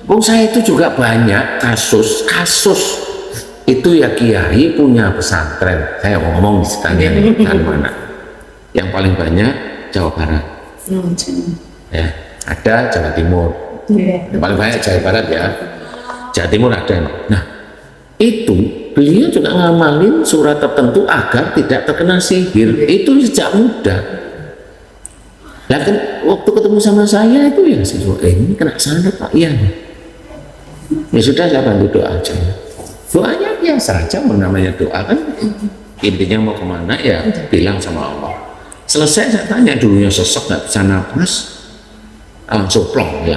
Wong saya itu juga banyak kasus itu ya kiai punya pesantren. Saya mau ngomong ditanya kan mana? Yang paling banyak Jawa Barat. Ya, ada Jawa Timur. Yang paling banyak Jawa Barat ya. Jawa Timur ada. Nah, itu beliau juga ngamalin surat tertentu agar tidak terkena sihir. Itu sejak muda. Lah kan waktu ketemu sama saya itu ya ini kena santet Pak. Iya. Ya sudah, saya bantu doa aja. Doanya biasa aja, namanya doa kan. Intinya mau kemana ya bilang sama Allah. Selesai saya tanya, dulunya sesek nggak bisa nafas, langsung plong ya.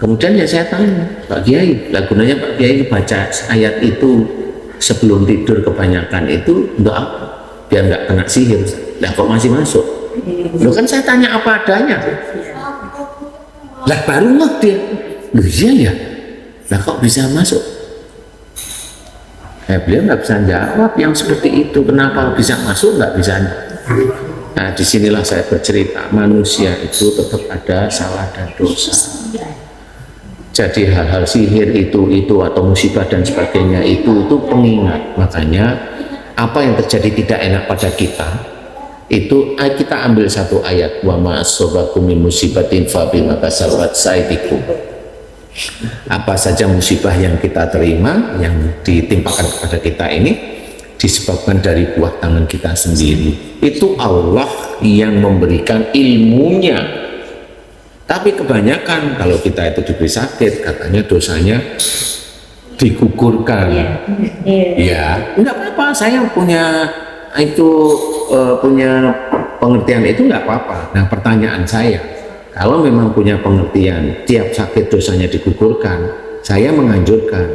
Kemudian ya saya tanya, Pak Kiai, lah gunanya Pak Kiai baca ayat itu sebelum tidur kebanyakan itu untuk apa? Biar nggak kena sihir. Lah kok masih masuk? Loh kan saya tanya apa adanya. Lah baru ngeh dia. Loh iya ya, lah kok bisa masuk? Beliau nggak bisa jawab yang seperti itu. Kenapa bisa masuk, nggak bisa. Nah disinilah saya bercerita, manusia itu tetap ada salah dan dosa. Jadi hal-hal sihir itu atau musibah dan sebagainya itu pengingat. Makanya apa yang terjadi tidak enak pada kita itu kita ambil satu ayat, wa ma asobakum min musibatin fa bima kasabat saydikum. Apa saja musibah yang kita terima, yang ditimpakan kepada kita ini disebabkan dari buah tangan kita sendiri. Itu Allah yang memberikan ilmunya. Tapi kebanyakan kalau kita itu diberi sakit, katanya dosanya digugurkan. Ya, enggak apa-apa, saya punya punya pengertian itu enggak apa-apa. Nah, pertanyaan saya, kalau memang punya pengertian tiap sakit dosanya digugurkan, saya menganjurkan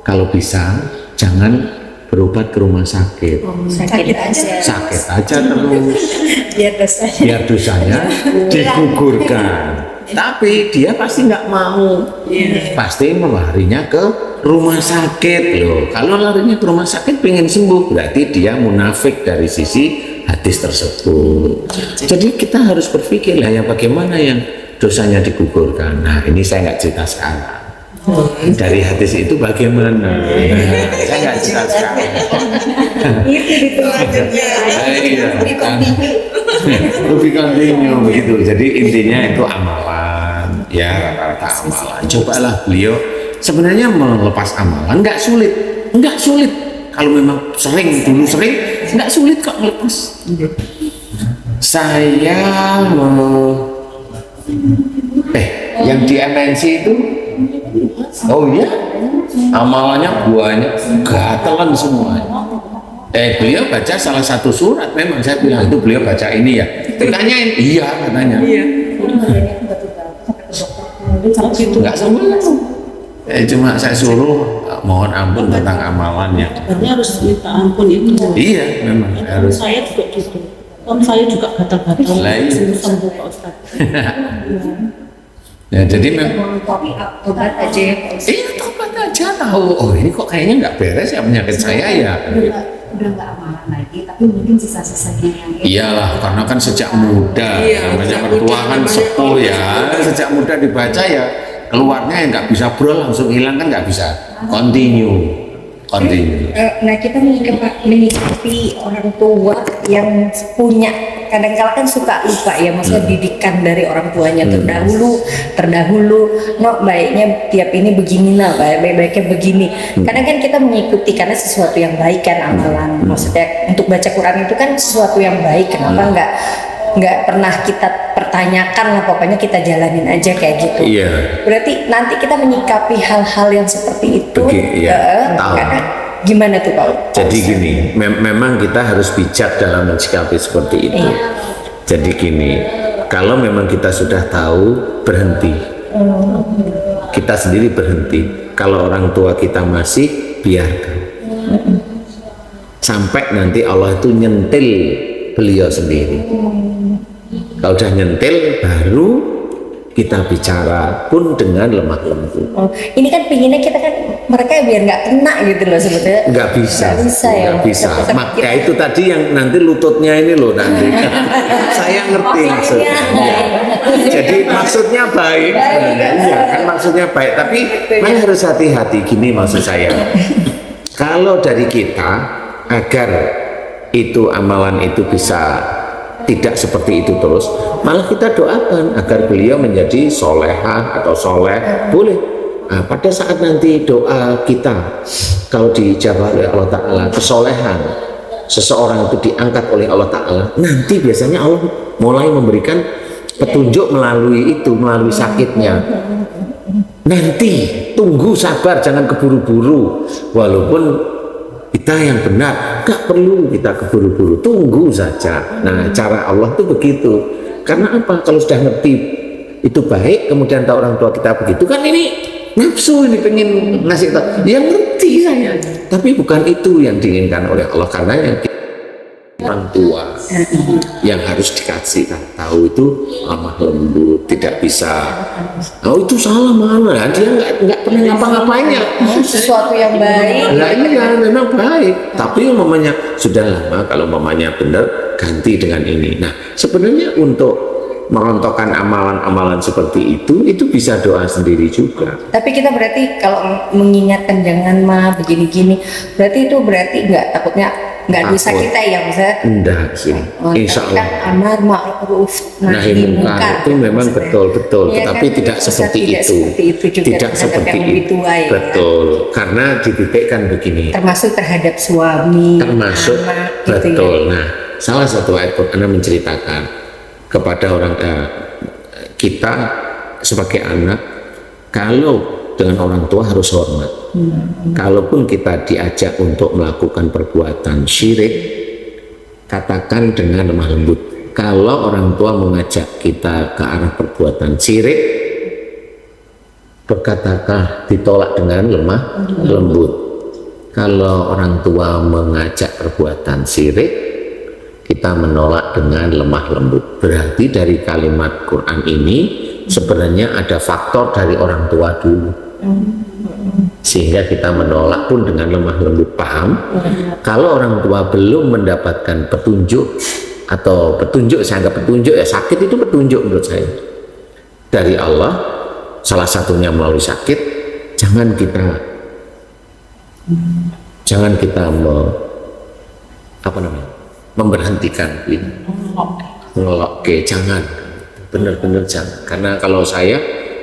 kalau bisa jangan berobat ke rumah sakit. Sakit aja terus biar dosanya digugurkan. Tapi dia pasti nggak mau, pasti larinya ke rumah sakit loh. Kalau larinya ke rumah sakit pengen sembuh, berarti dia munafik dari sisi hadis tersebut. Jadi kita harus berpikir lah ya bagaimana yang dosanya digugurkan. Nah ini saya nggak cerita sekarang. Dari hadis itu bagaimana? Saya nggak cerita sekarang. Itu Lebih continue begitu. Jadi intinya itu amalan, ya rata-rata amalan. Cobalah beliau sebenarnya melepas amalan nggak sulit. Kalau memang dulu sering nggak sulit kok melepas. Saya yang di MNC itu, oh iya, amalannya buahnya gatelan semuanya. Beliau baca salah satu surat, memang saya bilang itu beliau baca ini ya. Ditanyain, iya katanya. Iya. Nggak semua. Cuma saya suruh mohon ampun tentang amalannya. Berarti harus minta ampun itu. Iya, memang harus. Saya juga gitu. Saya juga gatal-gatal. Sembuh Pak Ustaz. Ya jadi memang obat aja ya. Iya, tobat aja tahu. Oh ini kok kayaknya nggak beres ya penyakit saya ya. Udah nggak amalan lagi, tapi mungkin sisa-sisanya yang iyalah, karena kan sejak muda, namanya mertua kan sepuh ya, sejak muda dibaca ya keluarnya yang nggak bisa bro langsung hilang kan nggak bisa, continue. Nah kita menyikapi orang tua yang punya, kadang-kala kan suka lupa ya, maksudnya didikan dari orang tuanya terdahulu, no baiknya tiap ini begini, nah baiknya begini. Kadang kan kita mengikuti karena sesuatu yang baik kan amalan, maksudnya untuk baca Quran itu kan sesuatu yang baik, kenapa nggak pernah kita pertanyakan lah, pokoknya kita jalanin aja kayak gitu. Iya. Berarti nanti kita menyikapi hal-hal yang seperti itu, tahu. Gimana tuh Pak? Jadi gini, memang kita harus bijak dalam menyikapi seperti itu. Jadi gini, kalau memang kita sudah tahu, berhenti. Kita sendiri berhenti. Kalau orang tua kita masih, biarkan. Sampai nanti Allah itu nyentil beliau sendiri. Kalau udah nyentil, baru kita bicara pun dengan lemah lembut. Ini kan pinginnya kita kan mereka biar nggak kena gitu loh sebetulnya. Nggak bisa, Nggak bisa ya. nggak bisa. Tetap Maka kita- itu tadi yang nanti lututnya ini loh nanti. Saya ngerti maksudnya. Iya. Jadi maksudnya baik sebenarnya, iya kan maksudnya baik. Tapi malah harus hati-hati. Gini maksud saya. Kalau dari kita agar itu amalan itu bisa tidak seperti itu terus, malah kita doakan agar beliau menjadi soleha atau soleh, boleh. Nah, pada saat nanti doa kita kalau dijawab oleh Allah Ta'ala kesolehan seseorang itu diangkat oleh Allah Ta'ala, nanti biasanya Allah mulai memberikan petunjuk melalui itu, melalui sakitnya. Nanti tunggu, sabar, jangan keburu-buru. Walaupun kita yang benar, gak perlu kita keburu-buru, tunggu saja. Nah, cara Allah tuh begitu. Karena apa? Kalau sudah ngerti itu baik, kemudian tahu orang tua kita begitu, kan ini nafsu, ini pengen ngasih tahu. Yang ngerti saya, tapi bukan itu yang diinginkan oleh Allah. Karena yang orang tua yang harus dikasih tahu itu lemah lembut, tidak bisa. Oh itu salah mana? Dia nggak pernah ngapa-ngapainnya. Sesuatu yang baik. Nah iya memang baik, tapi umpamanya sudah lama kalau umpamanya benar ganti dengan ini. Nah sebenarnya untuk merontokkan amalan-amalan seperti itu bisa doa sendiri juga. Tapi kita berarti kalau mengingatkan jangan mah begini-gini, berarti itu berarti nggak takutnya nggak dosa Takut. kita ya Ustaz? Enggak sih, insya Tapi kan Allah. amar ma'ruf Nahi mungkar itu memang betul-betul, Iya tetapi kan? tidak Ustaz, seperti tidak itu. seperti itu juga Tidak terhadap seperti yang lebih itu. tua, ya. Betul, karena dititikkan begini. Termasuk terhadap suami, Termasuk anak, gitu betul. ya. Nah, salah satu ayat Quran menceritakan kepada orang kita sebagai anak, kalau dengan orang tua harus hormat. Kalaupun kita diajak untuk melakukan perbuatan syirik, katakan dengan lemah lembut. Kalau orang tua mengajak kita ke arah perbuatan syirik, berkatakah ditolak dengan lemah lembut. Kalau orang tua mengajak perbuatan syirik, kita menolak dengan lemah lembut. Berarti dari kalimat Quran ini sebenarnya ada faktor dari orang tua dulu, sehingga kita menolak pun dengan lemah lembut. Paham? Kalau orang tua belum mendapatkan petunjuk, atau petunjuk, saya anggap petunjuk ya, sakit itu petunjuk menurut saya dari Allah, salah satunya melalui sakit, jangan kita memberhentikan ini. Oke, jangan, benar-benar jangan. Karena kalau saya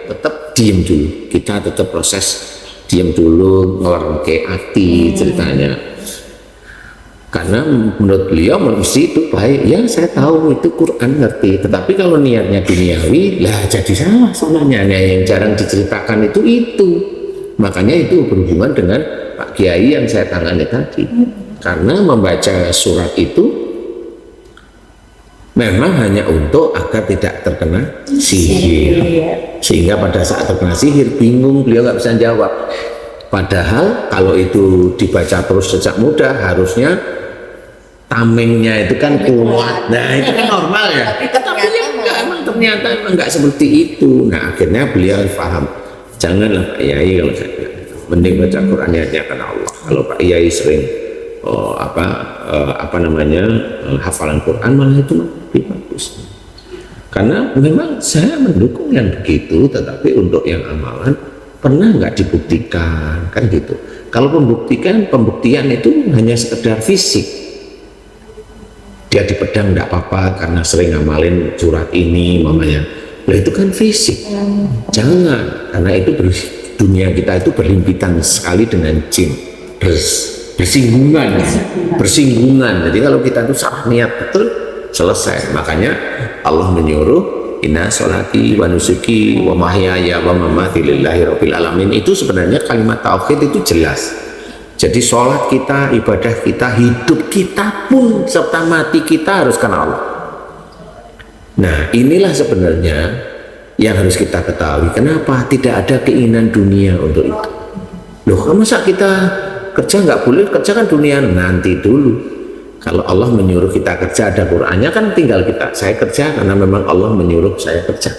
tetap diem dulu, kita tetap proses diem dulu, ngelengke hati ceritanya. Karena menurut beliau mesti itu baik. Ya saya tahu itu Quran ngerti, tetapi kalau niatnya duniawi lah jadi salah soalnya. Nah, yang jarang diceritakan itu. Makanya itu berhubungan dengan Pak Kiai yang saya tangani tadi. Karena membaca surat itu memang hanya untuk agar tidak terkena sihir. Sehingga pada saat terkena sihir bingung, beliau nggak bisa jawab. Padahal kalau itu dibaca terus sejak muda, harusnya tamengnya itu kan kuat. Nah itu kan normal ya. Tapi emang ternyata enggak seperti itu. Nah akhirnya beliau paham. Janganlah Pak Yai kalau saya bilang, mending baca Quran ayatnya karena Allah. Kalau Pak Yai sering hafalan Quran, malah itu lebih bagus. Karena memang saya mendukung yang begitu, tetapi untuk yang amalan pernah nggak dibuktikan kan gitu. Kalau pembuktian itu hanya sekedar fisik, dia di pedang nggak apa-apa karena sering ngamalin surat ini mamanya, lah itu kan fisik. Jangan, karena itu dunia kita itu berhimpitan sekali dengan jin, bersinggungan. Jadi kalau kita itu salah niat betul, selesai. Makanya Allah menyuruh inna sholati wa nusuki wa mahyaya wa mamati lillahi rabbil alamin. Itu sebenarnya kalimat tauhid itu jelas. Jadi sholat kita, ibadah kita, hidup kita pun serta mati kita harus karena Allah. Nah inilah sebenarnya yang harus kita ketahui. Kenapa tidak ada keinginan dunia untuk itu? Loh masa kita kerja nggak boleh? Kerja kan dunia nanti dulu. Kalau Allah menyuruh kita kerja, ada Qur'annya kan, tinggal kita. Saya kerja karena memang Allah menyuruh saya kerja.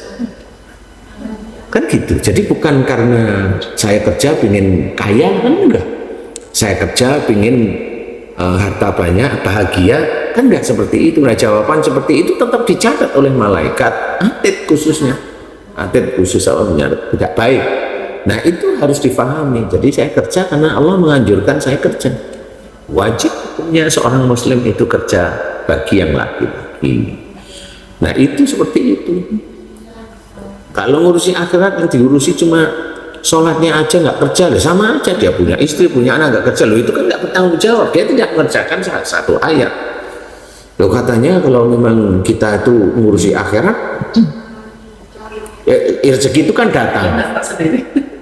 Kan gitu. Jadi bukan karena saya kerja pingin kaya, kan enggak. Saya kerja pingin harta banyak, bahagia, kan enggak seperti itu. Nah, jawaban seperti itu tetap dicatat oleh malaikat, atid khususnya. Atid khusus awalnya tidak baik. Nah, itu harus difahami. Jadi saya kerja karena Allah menganjurkan saya kerja. Wajib punya seorang muslim itu kerja bagi yang laki-laki. Nah, itu seperti itu. Kalau ngurusi akhirat yang diurusi cuma sholatnya aja nggak kerja, sama aja dia punya istri, punya anak nggak kerja, itu kan nggak bertanggung jawab, dia tidak mengerjakan satu ayat. Katanya kalau memang kita itu ngurusi akhirat, ya, rezeki itu kan datang.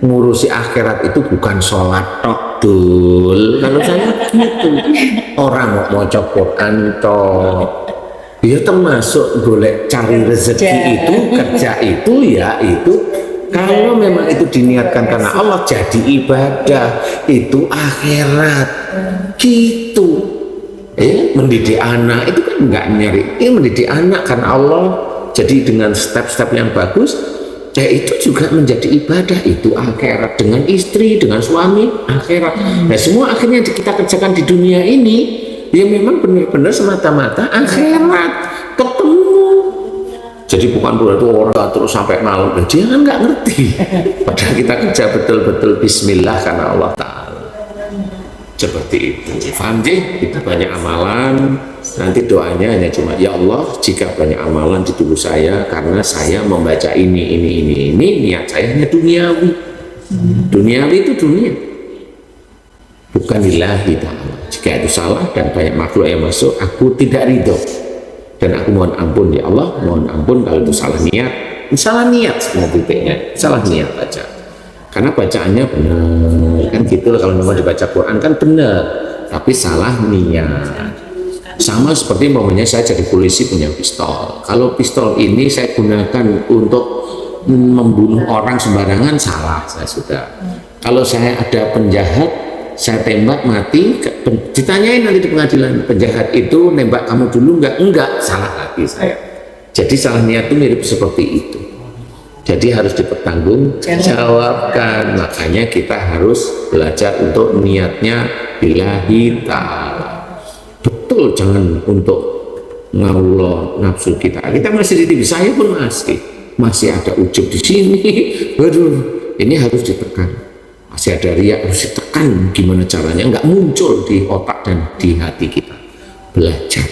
Ngurusi akhirat itu bukan sholat tok dul. Kalau saya gitu, orang mau Quran tok. Dia termasuk boleh cari rezeki itu, kerja itu, ya itu kalau memang itu diniatkan karena Allah jadi ibadah, itu akhirat gitu. Mendidik anak itu kan nggak nyari, mendidik anak karena Allah, jadi dengan step-step yang bagus, itu juga menjadi ibadah, itu akhirat. Dengan istri, dengan suami, akhirat. Nah, semua akhirnya kita kerjakan di dunia ini ya memang benar-benar semata-mata akhirat ketemu. Jadi bukan berarti orang terus sampai malam, dia kan nggak ngerti. Padahal kita kerja betul-betul bismillah karena Allah Ta'ala. Seperti itu. Paham sih? Itu banyak amalan. Nanti doanya hanya cuma, ya Allah, jika banyak amalan di tubuh saya karena saya membaca ini, niat saya hanya duniawi. Duniawi itu dunia, bukan lillahi ta'ala. Jika itu salah dan banyak makhluk yang masuk, aku tidak ridho dan aku mohon ampun, ya Allah, mohon ampun kalau itu salah niat. Salah niat semua titiknya, salah niat aja. Karena bacaannya benar, kan gitu. Kalau memang dibaca Quran kan benar, tapi salah niat. Sama seperti momennya saya jadi polisi punya pistol. Kalau pistol ini saya gunakan untuk membunuh orang sembarangan, salah saya sudah. Kalau saya ada penjahat, saya tembak mati, ditanyain nanti di pengadilan, penjahat itu nembak kamu dulu enggak, salah lagi saya. Jadi salah niat itu mirip seperti itu. Jadi harus dipertanggungjawabkan. Makanya kita harus belajar untuk niatnya billahi ta'ala. Betul, jangan untuk ngawula nafsu kita. Kita masih di TV, saya pun masih ada ujub di sini. Waduh, ini harus ditekan. Masih ada riak, harus ditekan. Gimana caranya? Enggak muncul di otak dan di hati kita. Belajar.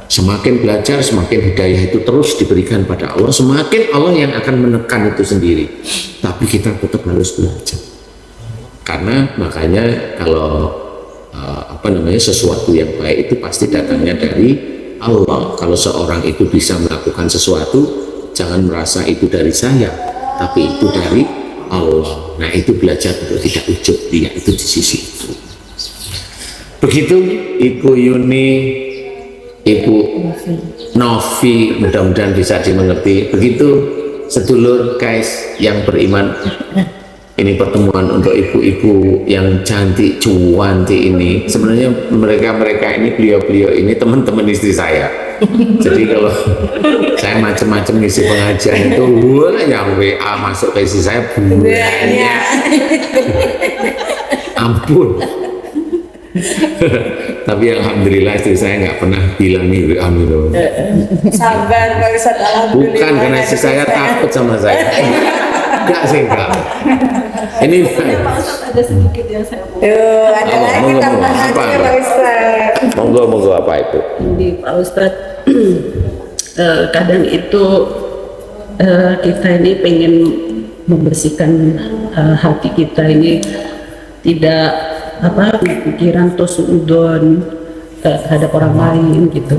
Semakin belajar, semakin hidayah itu terus diberikan pada Allah, semakin Allah yang akan menekan itu sendiri. Tapi kita tetap harus belajar. Karena makanya kalau sesuatu yang baik itu pasti datangnya dari Allah. Kalau seorang itu bisa melakukan sesuatu, jangan merasa itu dari saya, tapi itu dari Allah. Nah, itu belajar untuk tidak ujub, dia itu di sisi itu. Begitu Ibu Yuni, Ibu Novi, mudah-mudahan bisa dimengerti. Begitu sedulur guys yang beriman, ini pertemuan untuk ibu-ibu yang cantik cuanti ini. Sebenarnya mereka ini, beliau-beliau ini teman-teman istri saya. Jadi kalau saya macam-macam ngisi pengajian itu, yang WA masuk ke istri saya banyak. Ampun. Tapi alhamdulillah istri saya nggak pernah bilang nih WA minum. Sabar Pak Ustadz, alhamdulillah. Bukan karena istri saya takut sama saya. Enggak sih, enggak. Ini Pak Ustadz ada sedikit yang saya mau. Ada lagi tambahannya Pak Ustadz. Monggo apa itu? Ini Pak Ustadz, kadang itu kita ini pengen membersihkan hati kita ini, tidak pikiran tosudon terhadap orang lain gitu.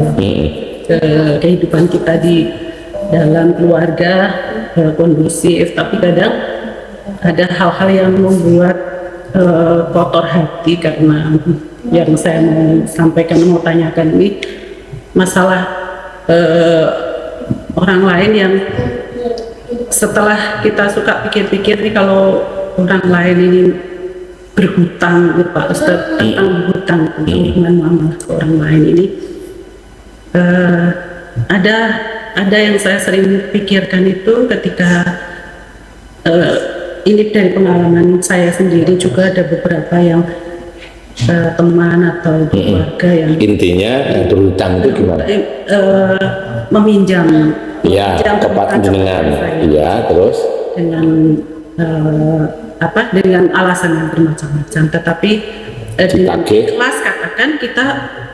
Kehidupan kita di dalam keluarga kondusif, tapi kadang ada hal-hal yang membuat kotor hati. Karena yang saya mau sampaikan, mau tanyakan ini masalah orang lain yang setelah kita suka pikir-pikir nih, kalau orang lain ini berhutang, Pak Ustadz, tentang hutang, hubungan muamalah ke orang lain ini, ada yang saya sering pikirkan itu ketika ini dari pengalaman saya sendiri juga ada beberapa yang teman atau keluarga yang intinya berhutang itu gimana? Meminjam Ya, tepat jenengan. Ya, terus dengan dengan alasan yang bermacam-macam, tetapi dengan Ditagih. ikhlas katakan kita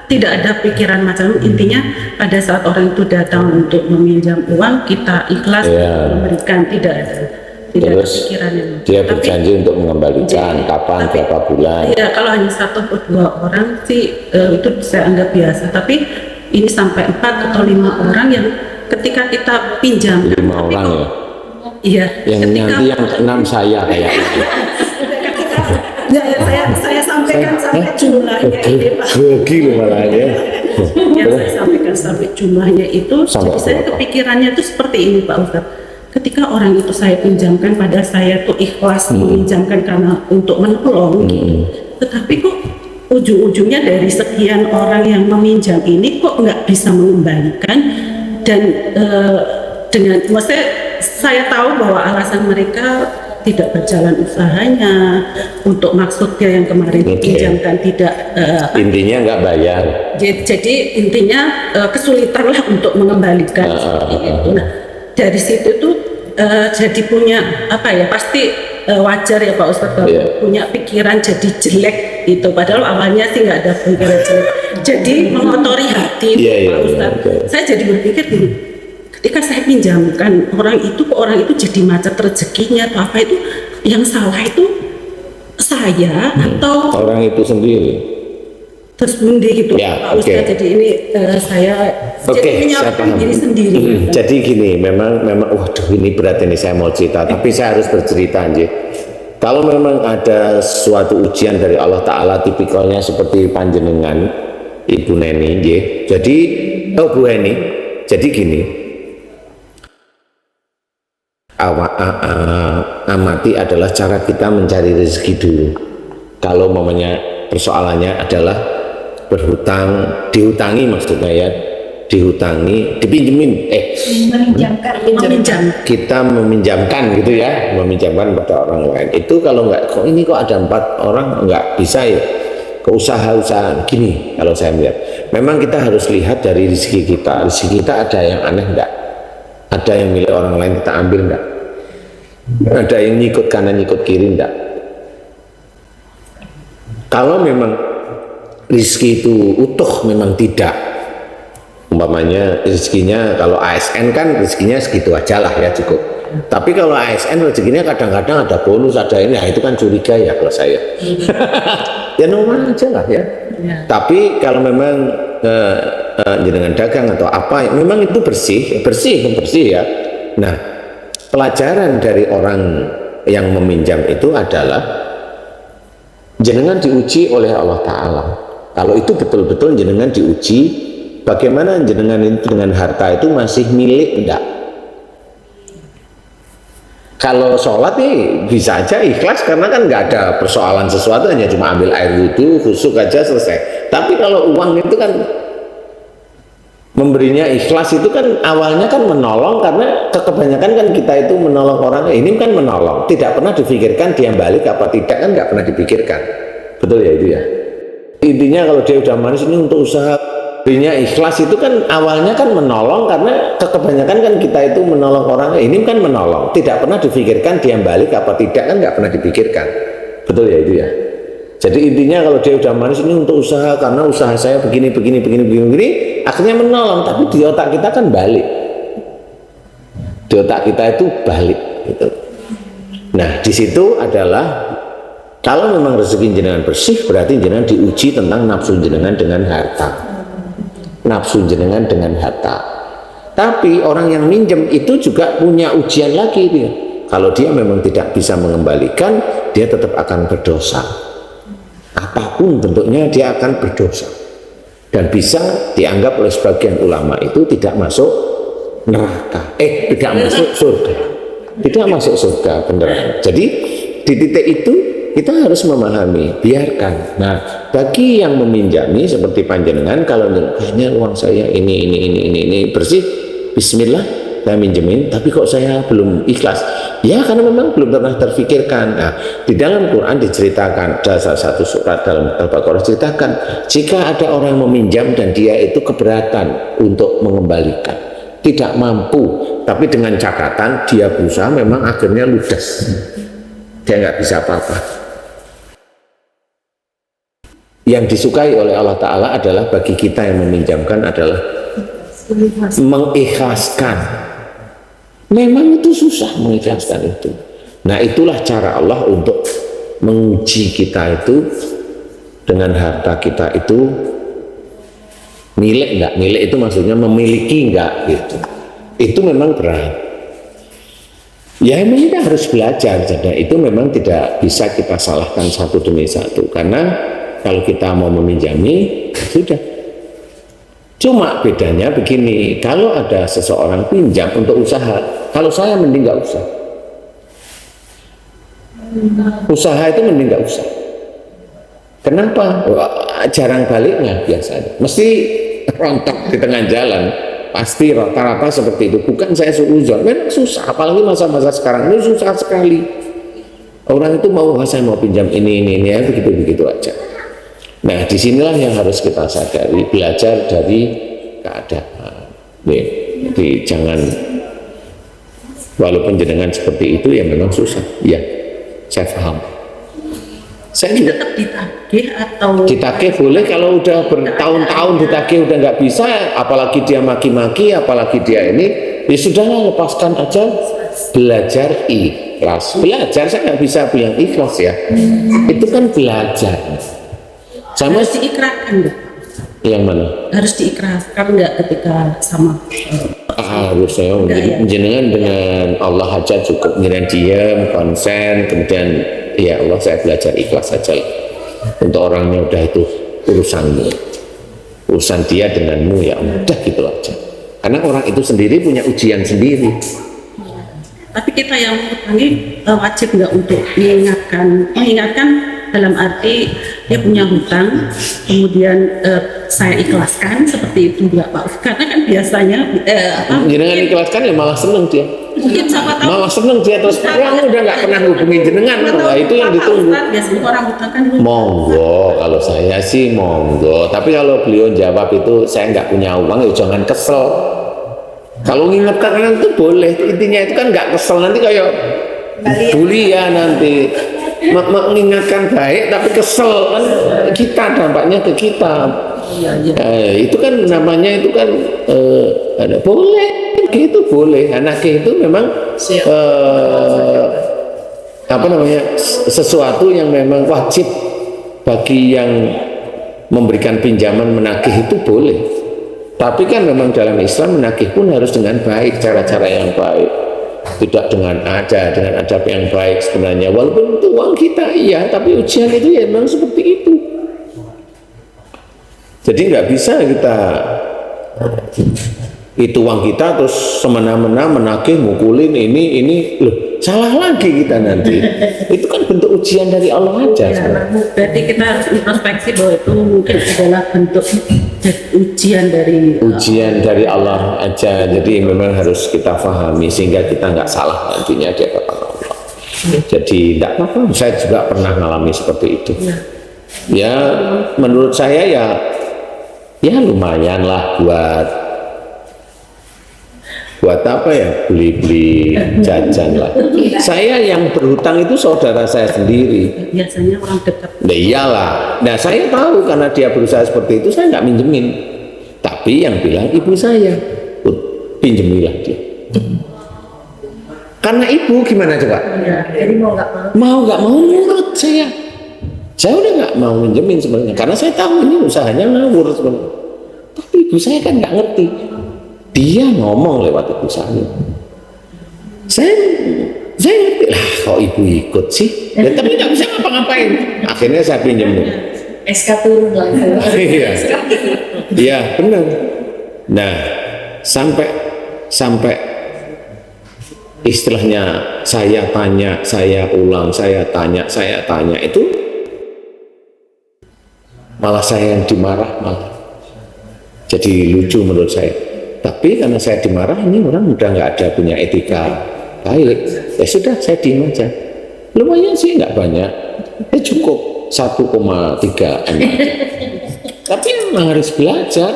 tidak ada pikiran macam, intinya pada saat orang itu datang untuk meminjam uang kita ikhlas Ya. memberikan, tidak ada terus pikiran yang dia tapi- berjanji untuk mengembalikan kapan, berapa bulan. Iya, kalau hanya 1 atau 2 orang sih itu saya anggap biasa. Tapi ini sampai 4 atau 5 orang yang ketika kita pinjam. 5 orang ya. Iya. Yang nanti yang keenam saya kayaknya. Ya, saya sampaikan sampai jumlahnya ini Pak. Grogi loh malah ya. Yang saya sampaikan sampai jumlahnya itu, Sampai jadi saya berapa? kepikirannya itu seperti ini Pak Ustadz. Ketika orang itu saya pinjamkan pada saya tuh ikhlas meminjamkan karena untuk menolong, tetapi kok ujung-ujungnya dari sekian orang yang meminjam ini kok nggak bisa mengembalikan, dan dengan maksudnya saya tahu bahwa alasan mereka tidak berjalan usahanya untuk maksudnya yang kemarin Oke. dipinjamkan tidak Intinya nggak bayar. jadi intinya kesulitan lah untuk mengembalikan seperti itu. Nah, dari situ tuh jadi punya pasti wajar ya Pak Ustadz kalau Iya. punya pikiran jadi jelek itu, padahal awalnya sih nggak ada pikiran jelek, jadi mengotori hati Iya, Pak iya, Ustadz. iya. Saya jadi berpikir gini, ketika saya pinjamkan orang itu jadi macet rezekinya atau apa, itu yang salah itu saya atau Orang itu sendiri. terus bundi gitu Ya, Pak Ustadz. oke. Jadi ini saya Oke, jadi saya menyalahkan paham. diri sendiri. Jadi gini, memang waduh ini berat ini saya mau cerita, tapi saya harus bercerita aja. Kalau memang ada suatu ujian dari Allah Ta'ala tipikalnya seperti panjenengan Ibu Neni, nggih. Jadi Bu Heni, jadi gini, amati adalah cara kita mencari rezeki dulu. Kalau mamanya persoalannya adalah berhutang, dihutangi maksudnya ya, dihutangi, dipinjemin, Meminjam. kita meminjamkan gitu ya, meminjamkan pada orang lain. Itu kalau nggak, kok ini kok ada 4 orang nggak bisa ya, ke usaha-usaha gini. Kalau saya melihat, memang kita harus lihat dari rezeki kita ada yang aneh enggak, ada yang milik orang lain kita ambil enggak, ada yang nyikut kanan nyikut kiri enggak. Kalau memang rezeki itu utuh, memang tidak. Umpamanya rezekinya kalau ASN kan rezekinya segitu aja lah ya, cukup. Tapi kalau ASN rezekinya kadang-kadang ada bonus, ada ini, nah itu kan curiga ya kalau saya. Ya normal aja lah ya. Ya. Tapi kalau memang jenengan dagang atau apa, memang itu bersih ya. Nah, pelajaran dari orang yang meminjam itu adalah jenengan diuji oleh Allah Ta'ala. Kalau itu betul-betul jenengan diuji, bagaimana jenengan itu dengan harta itu masih milik enggak? Kalau sholat nih bisa aja ikhlas karena kan nggak ada persoalan sesuatu, hanya cuma ambil air wudhu, khusuk aja selesai. Tapi kalau uang itu kan memberinya ikhlas, itu kan awalnya kan menolong, karena kebanyakan kan kita itu menolong orang, ini kan menolong, tidak pernah difikirkan dia balik apa tidak, kan nggak pernah dipikirkan. Betul ya itu ya. Intinya kalau dia udah manis ini untuk usaha, berinya ikhlas itu kan awalnya kan menolong, karena kebanyakan kan kita itu menolong orang, ini kan menolong, tidak pernah difikirkan dia balik apa tidak, kan nggak pernah dipikirkan. Betul ya itu ya. Jadi intinya kalau dia udah manis ini untuk usaha, karena usaha saya begini, akhirnya menolong, tapi di otak kita kan balik. Di otak kita itu balik gitu. Nah, di situ adalah kalau memang rezeki jenengan bersih, berarti jenengan diuji tentang nafsu jenengan dengan harta. Nafsu jenengan dengan harta. Tapi orang yang minjem itu juga punya ujian lagi dia. Kalau dia memang tidak bisa mengembalikan, dia tetap akan berdosa. Apapun bentuknya dia akan berdosa. Dan bisa dianggap oleh sebagian ulama itu tidak masuk neraka. Tidak masuk surga. Tidak masuk surga beneran. Jadi di titik itu kita harus memahami, biarkan. Nah, bagi yang meminjami seperti panjenengan, kalau kayaknya uang saya ini bersih, bismillah, saya minjemin, tapi kok saya belum ikhlas? Ya karena memang belum pernah terfikirkan. Nah, di dalam Quran diceritakan, ada salah satu surat dalam Al-Baqarah ceritakan, jika ada orang yang meminjam dan dia itu keberatan untuk mengembalikan, tidak mampu, tapi dengan catatan dia berusaha memang akhirnya ludes, dia nggak bisa apa-apa. Yang disukai oleh Allah Ta'ala adalah bagi kita yang meminjamkan adalah mengikhlaskan. Memang itu susah mengikhlaskan itu. Nah itulah cara Allah untuk menguji kita itu dengan harta kita itu milik enggak. Milik itu maksudnya memiliki enggak gitu. Itu memang berat. Ya memang kita harus belajar. Jadi itu memang tidak bisa kita salahkan satu demi satu. Karena kalau kita mau meminjami sudah. Cuma bedanya begini, kalau ada seseorang pinjam untuk usaha, kalau saya mending nggak usah. Usaha itu mending nggak usah. Kenapa? Jarang baliknya biasanya. Mesti rontok di tengah jalan. Pasti rata-rata seperti itu. Bukan saya suuzon, memang susah. Apalagi masa-masa sekarang ini susah sekali. Orang itu mau, saya mau pinjam ini ya begitu-begitu aja. Nah, disinilah yang harus kita sadari, belajar dari keadaan. Jangan, walaupun jenengan seperti itu, ya memang susah. Ya, saya paham. Saya juga tetap ditagih atau ditagih boleh kalau udah bertahun-tahun ditagih udah nggak bisa, apalagi dia maki-maki, apalagi dia ini, ya sudahlah lepaskan aja, belajar ikhlas. Belajar saya nggak bisa bilang ikhlas ya, itu kan belajar. Sama harus diikrarkan nggak? Yang mana? Harus diikrarkan nggak ketika sama? Harusnya jenengan dengan Allah aja cukup, kemudian diam, konsen, kemudian ya Allah saya belajar ikhlas saja. Untuk orangnya udah itu urusanmu, urusan dia denganmu ya udah gitu aja. Karena orang itu sendiri punya ujian sendiri. Tapi kita yang mengutangi wajib nggak untuk mengingatkan dalam arti dia punya hutang, kemudian saya ikhlaskan seperti itu nggak Pak? Karena kan biasanya jenengan ikhlaskan ya malah seneng dia. Mungkin siapa tahu Malah seneng dia terus pulang udah nggak pernah hubungin jenengan. Nah, itu yang ditunggu. Biasanya orang hutang kan Monggo, kalau saya sih monggo. Tapi kalau beliau jawab itu saya nggak punya uang, ya jangan kesel. Kalau ngingetkan itu boleh, intinya itu kan nggak kesel, nanti kayak bully ya nanti. Mengingatkan baik tapi kesel kan kita, dampaknya ke kita. Itu kan namanya itu kan boleh, itu boleh. Anak itu memang apa namanya, sesuatu yang memang wajib bagi yang memberikan pinjaman, menagih itu boleh. Tapi kan memang dalam Islam menagih pun harus dengan baik, cara-cara yang baik, tidak dengan adab yang baik sebenarnya. Walaupun itu uang kita, iya, tapi ujian itu ya memang seperti itu. Jadi nggak bisa kita itu uang kita terus semena-mena menagih, mukulin ini loh, salah lagi kita nanti. Itu kan bentuk ujian dari Allah aja. Ya, berarti kita harus introspeksi bahwa itu mungkin adalah bentuk ujian dari Allah aja. Jadi memang harus kita pahami sehingga kita nggak salah nantinya di hadapan Allah. Jadi tidak apa-apa. Saya juga pernah mengalami seperti itu. Ya menurut saya ya lumayan lah buat apa ya, beli jajan lah. Saya yang berhutang itu saudara saya sendiri. Biasanya orang dekat. Nah iyalah. Nah saya tahu karena dia berusaha seperti itu, saya nggak minjemin. Tapi yang bilang ibu saya, pinjemilah dia. Karena ibu gimana coba? Ya, jadi mau nggak mau nurut saya. Saya udah nggak mau minjemin sebenarnya, karena saya tahu ini usahanya ngawur sebenarnya. Tapi ibu saya kan nggak ngerti. Dia ngomong lewat ibu saya. Saya ngerti lah, kok ibu ikut sih? Ya, tapi nggak bisa ngapa-ngapain. Akhirnya saya pinjemin. SK turun langsung. Iya, benar. Nah, sampai istilahnya saya tanya, saya ulang, saya tanya itu malah saya yang dimarah malah. Jadi lucu menurut saya. Tapi karena saya dimarah, ini orang udah nggak ada punya etika baik. Ya sudah, saya diem aja. Lumayan sih, nggak banyak. Ya cukup 1,3 M aja. Tapi memang harus belajar.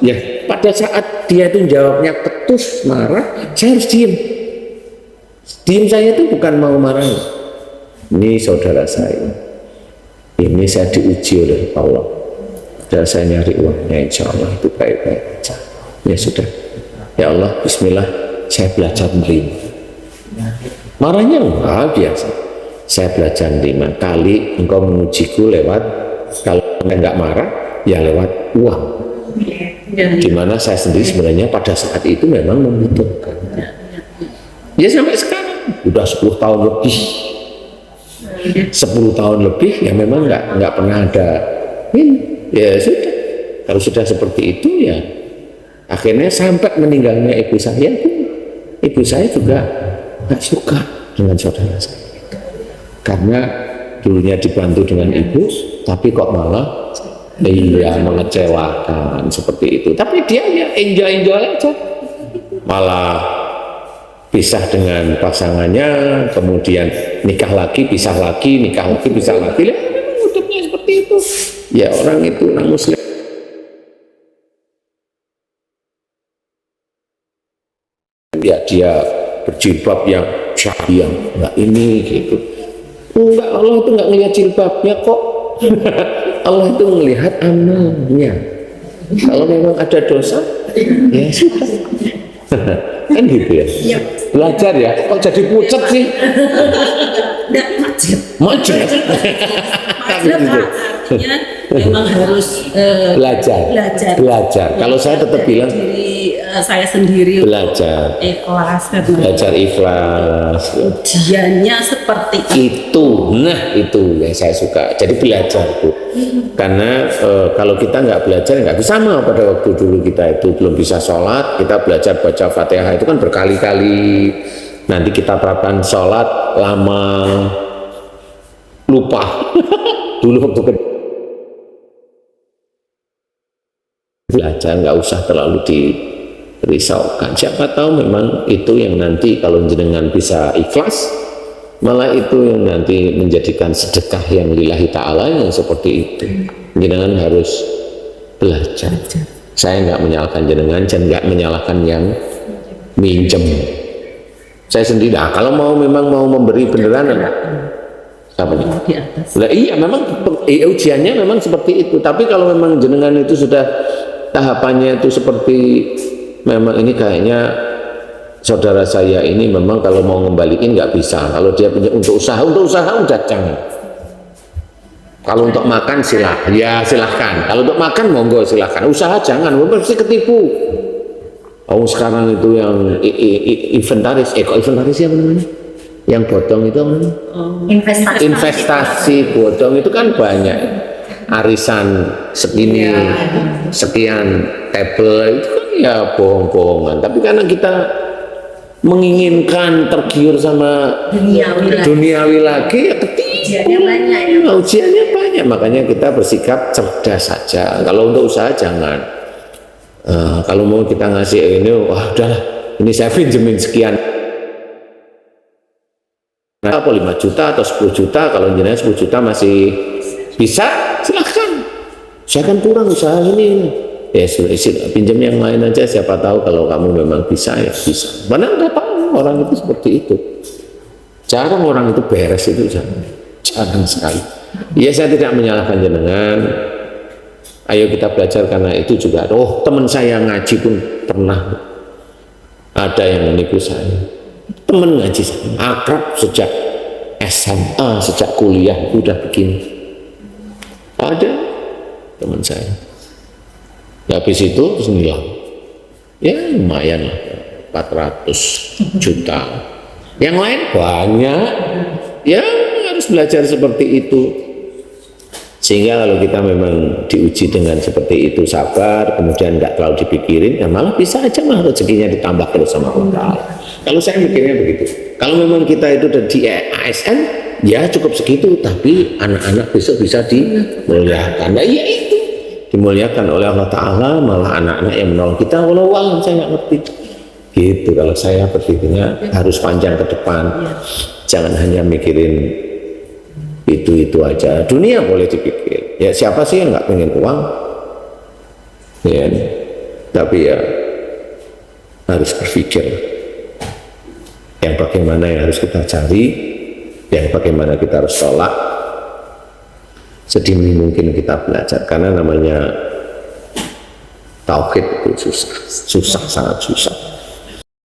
Ya, pada saat dia itu jawabnya ketus, marah, saya harus diem. Diem saya itu bukan mau marah. Ini saudara saya. Ini saya diuji oleh Allah. Dan saya nyari uangnya, insya Allah itu baik-baik saja. Ya sudah. Ya Allah, bismillah, saya belajar menerima. Marahnya enggak biasa. Saya belajar menerima. Kali engkau mengujiku lewat, kalau enggak marah, ya lewat uang. Dimana saya sendiri sebenarnya pada saat itu memang membutuhkan. Ya sampai sekarang udah 10 tahun lebih. 10 tahun lebih ya memang nggak pernah ada ini. Ya sudah, kalau sudah seperti itu ya akhirnya sampai meninggalnya ibu saya juga nggak suka dengan saudara saya karena dulunya dibantu dengan ibu tapi kok malah mengecewakan seperti itu. Tapi dia ya enjoy aja, malah pisah dengan pasangannya, kemudian nikah lagi, pisah lagi, nikah lagi, pisah lagi. Lihat, memang hidupnya seperti itu. Ya orang itu orang muslim. Ya dia berjilbab yang syari yang enggak ini gitu. Enggak, Allah itu enggak ngelihat jilbabnya kok. Allah itu melihat amalnya. Kalau memang ada dosa, ya sudah. Kan gitu ya. Belajar ya. Kok jadi pucet sih? Enggak macet. Macet. Artinya memang harus belajar. Kalau saya tetap bilang diri saya sendiri belajar ikhlas, ikhlas. ujiannya seperti itu. Nah itu yang saya suka. Jadi belajar Bu. Karena kalau kita nggak belajar nggak bisa. Sama pada waktu dulu kita itu belum bisa sholat, kita belajar baca Fatihah itu kan berkali-kali. Nanti kita terapkan sholat lama lupa. Dulu waktu belajar nggak usah terlalu dirisaukan. Siapa tahu memang itu yang nanti kalau jenengan bisa ikhlas, malah itu yang nanti menjadikan sedekah yang lillahi ta'ala yang seperti itu. Jenengan harus belajar. Saya nggak menyalahkan jenengan, dan nggak menyalahkan yang minjem. Saya sendiri, kalau memang mau memberi beneran, apa nih? di atas. Nah, iya memang ujiannya memang seperti itu. Tapi kalau memang jenengan itu sudah tahapannya itu seperti memang ini kayaknya saudara saya ini memang kalau mau ngembaliin nggak bisa. Kalau dia punya untuk usaha udah jangan. Kalau untuk makan silahkan. Kalau untuk makan monggo silahkan. Usaha jangan, pasti ketipu. Oh sekarang itu yang inventaris, kok inventaris ya namanya? Yang bodong itu apa namanya? Investasi bodong itu kan banyak. Arisan segini, sekian table itu kan ya bohong-bohongan. Tapi karena kita menginginkan tergiur sama duniawi lagi ya ujiannya banyak. Makanya kita bersikap cerdas saja. Kalau untuk usaha jangan. Kalau mau kita ngasih ini, wah udahlah, ini saya pinjemin sekian. Apa 5 juta atau 10 juta, kalau jenengan 10 juta masih bisa, silahkan. Saya kan kurang usaha ini. Ya pinjam yang lain aja, siapa tahu kalau kamu memang bisa ya bisa. Mana nggak tahu orang itu seperti itu. Jarang orang itu beres itu, jarang sekali. Ya saya tidak menyalahkan jenengan. Ayo kita belajar karena itu juga. Oh teman saya ngaji pun pernah ada yang menipu saya. Teman ngaji saya akrab sejak SMA, sejak kuliah udah begini. Ada teman saya. Habis itu terus ngilang. Ya lumayan lah, 400 juta. Yang lain banyak. Ya harus belajar seperti itu. Sehingga kalau kita memang diuji dengan seperti itu, sabar, kemudian nggak terlalu dipikirin, ya malah bisa aja malah rezekinya ditambah terus sama Allah. Kalau saya mikirnya begitu. Kalau memang kita itu udah di ASN, ya cukup segitu, tapi anak-anak besok bisa dimuliakan. Nah, ya itu dimuliakan oleh Allah Ta'ala, malah anak-anak yang menolong kita. Walau alam saya nggak ngerti gitu. Kalau saya berpikirnya harus panjang ke depan, jangan hanya mikirin itu aja. Dunia boleh dipikir, ya siapa sih yang nggak pengen uang ya, tapi ya harus berpikir yang bagaimana yang harus kita cari, yang bagaimana kita harus tolak. Sedini mungkin kita belajar, karena namanya tauhid itu susah, sangat susah.